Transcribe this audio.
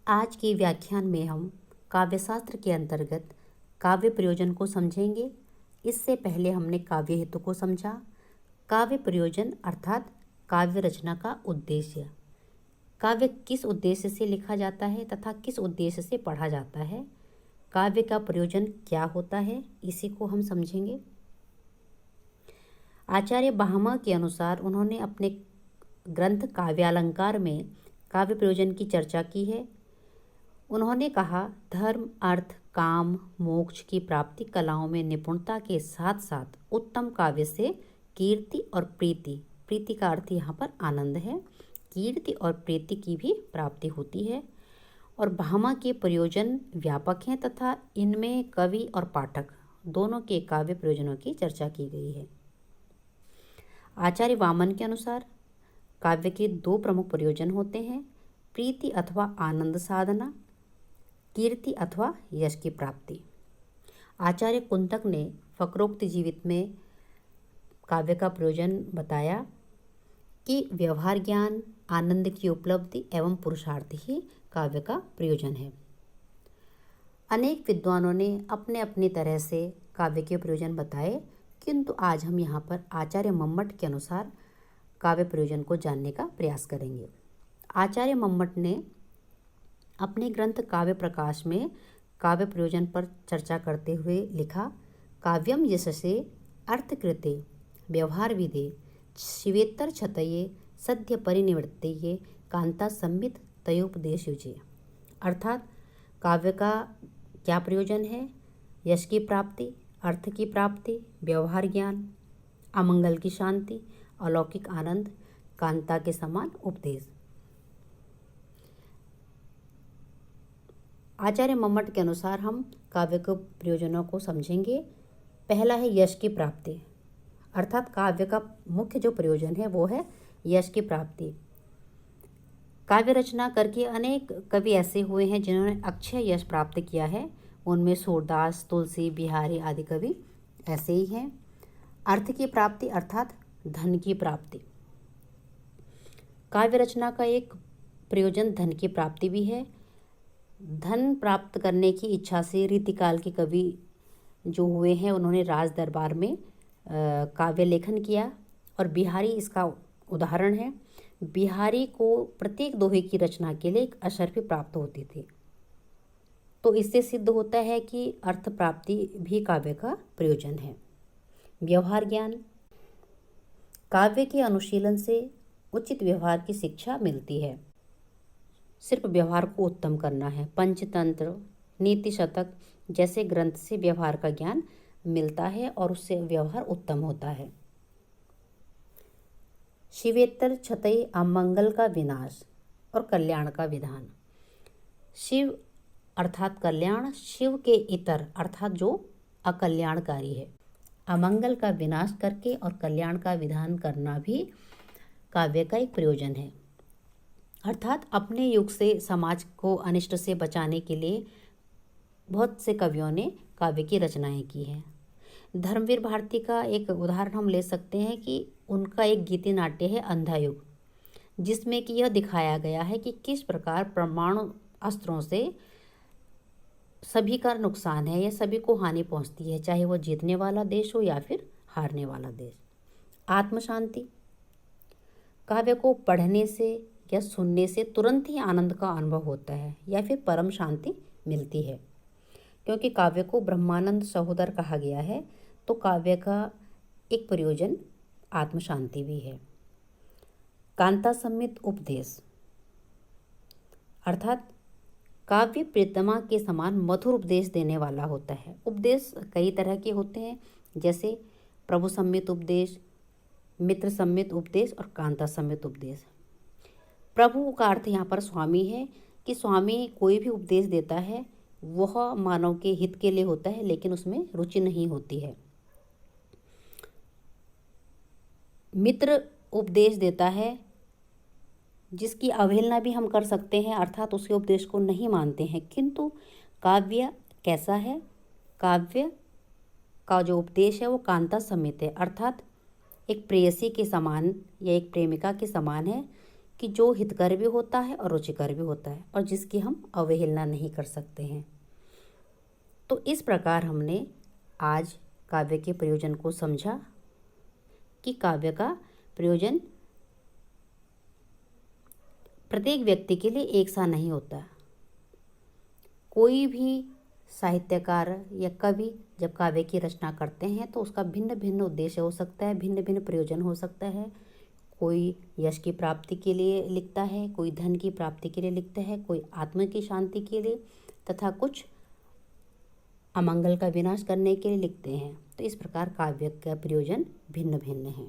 आज के व्याख्यान में हम काव्यशास्त्र के अंतर्गत काव्य प्रयोजन को समझेंगे। इससे पहले हमने काव्य हेतु को समझा। काव्य प्रयोजन अर्थात काव्य रचना का उद्देश्य। काव्य किस उद्देश्य से लिखा जाता है तथा किस उद्देश्य से पढ़ा जाता है, काव्य का प्रयोजन क्या होता है, इसी को हम समझेंगे। आचार्य भामह के अनुसार उन्होंने अपने ग्रंथ काव्यालंकार में काव्य प्रयोजन की चर्चा की है। उन्होंने कहा, धर्म, अर्थ, काम, मोक्ष की प्राप्ति कलाओं में निपुणता के साथ साथ उत्तम काव्य से कीर्ति और प्रीति, प्रीति का अर्थ यहाँ पर आनंद है, कीर्ति और प्रीति की भी प्राप्ति होती है। और भामह के प्रयोजन व्यापक हैं तथा इनमें कवि और पाठक दोनों के काव्य प्रयोजनों की चर्चा की गई है। आचार्य वामन के अनुसार काव्य के दो प्रमुख प्रयोजन होते हैं, प्रीति अथवा आनंद साधना, कीर्ति अथवा यश की प्राप्ति। आचार्य कुंतक ने फक्रोक्त जीवित में काव्य का प्रयोजन बताया कि व्यवहार ज्ञान, आनंद की उपलब्धि एवं पुरुषार्थ ही काव्य का प्रयोजन है। अनेक विद्वानों ने अपने अपनी तरह से काव्य के प्रयोजन बताए, किंतु आज हम यहाँ पर आचार्य मम्मट के अनुसार काव्य प्रयोजन को जानने का प्रयास करेंगे। आचार्य मम्मट ने अपने ग्रंथ काव्य प्रकाश में काव्य प्रयोजन पर चर्चा करते हुए लिखा, काव्यम यशसे अर्थकृते व्यवहार विदे शिवेत्तर छतये सद्य परिनिवृत्तये कांता संबित तयोपदेश युजे। अर्थात काव्य का क्या प्रयोजन है? यश की प्राप्ति, अर्थ की प्राप्ति, व्यवहार ज्ञान, अमंगल की शांति, अलौकिक आनंद, कांता के समान उपदेश। आचार्य मम्मट के अनुसार हम काव्य के प्रयोजनों को समझेंगे। पहला है यश की प्राप्ति, अर्थात काव्य का मुख्य जो प्रयोजन है वो है यश की प्राप्ति। काव्य रचना करके अनेक कवि ऐसे हुए हैं जिन्होंने अक्षय यश प्राप्त किया है। उनमें सूरदास, तुलसी, बिहारी आदि कवि ऐसे ही हैं। अर्थ की प्राप्ति अर्थात धन की प्राप्ति। काव्य रचना का एक प्रयोजन धन की प्राप्ति भी है। धन प्राप्त करने की इच्छा से रीतिकाल के कवि जो हुए हैं उन्होंने राज दरबार में काव्य लेखन किया, और बिहारी इसका उदाहरण है। बिहारी को प्रत्येक दोहे की रचना के लिए एक अशर्फ प्राप्त होती थी। तो इससे सिद्ध होता है कि अर्थ प्राप्ति भी काव्य का प्रयोजन है। व्यवहार ज्ञान, काव्य के अनुशीलन से उचित व्यवहार की शिक्षा मिलती है। सिर्फ व्यवहार को उत्तम करना है। पंचतंत्र, नीति शतक जैसे ग्रंथ से व्यवहार का ज्ञान मिलता है और उससे व्यवहार उत्तम होता है। शिवेत्तर छतई अमंगल का विनाश और कल्याण का विधान। शिव अर्थात कल्याण, शिव के इतर अर्थात जो अकल्याणकारी है। अमंगल का विनाश करके और कल्याण का विधान करना भी काव्य का एक प्रयोजन है। अर्थात अपने युग से समाज को अनिष्ट से बचाने के लिए बहुत से कवियों ने काव्य की रचनाएं की हैं। धर्मवीर भारती का एक उदाहरण हम ले सकते हैं कि उनका एक गीति नाट्य है अंधा युग, जिसमें कि यह दिखाया गया है कि किस प्रकार परमाणु अस्त्रों से सभी का नुकसान है या सभी को हानि पहुंचती है, चाहे वो जीतने वाला देश हो या फिर हारने वाला देश। आत्म शांति, काव्य को पढ़ने से या सुनने से तुरंत ही आनंद का अनुभव होता है या फिर परम शांति मिलती है। क्योंकि काव्य को ब्रह्मानंद सहोदर कहा गया है, तो काव्य का एक प्रयोजन आत्म शांति भी है। कांता संमित उपदेश, अर्थात काव्य प्रियतमा के समान मधुर उपदेश देने वाला होता है। उपदेश कई तरह के होते हैं, जैसे प्रभु सम्मित उपदेश, मित्र सम्मित उपदेश और कांता सम्मित उपदेश। प्रभु का अर्थ यहाँ पर स्वामी है कि स्वामी कोई भी उपदेश देता है वह मानव के हित के लिए होता है, लेकिन उसमें रुचि नहीं होती है। मित्र उपदेश देता है जिसकी अवहेलना भी हम कर सकते हैं, अर्थात उसके उपदेश को नहीं मानते हैं। किंतु काव्य कैसा है? काव्य का जो उपदेश है वो कांता सम्मित है, अर्थात एक प्रेयसी के समान या एक प्रेमिका के समान है कि जो हितकर भी होता है और रुचिकर भी होता है और जिसकी हम अवहेलना नहीं कर सकते हैं। तो इस प्रकार हमने आज काव्य के प्रयोजन को समझा कि काव्य का प्रयोजन प्रत्येक व्यक्ति के लिए एक सा नहीं होता। कोई भी साहित्यकार या कवि जब काव्य की रचना करते हैं तो उसका भिन्न भिन्न उद्देश्य हो सकता है, भिन्न भिन्न प्रयोजन हो सकता है। कोई यश की प्राप्ति के लिए लिखता है, कोई धन की प्राप्ति के लिए लिखता है, कोई आत्मा की शांति के लिए, तथा कुछ अमंगल का विनाश करने के लिए लिखते हैं। तो इस प्रकार काव्य का प्रयोजन भिन्न भिन्न है।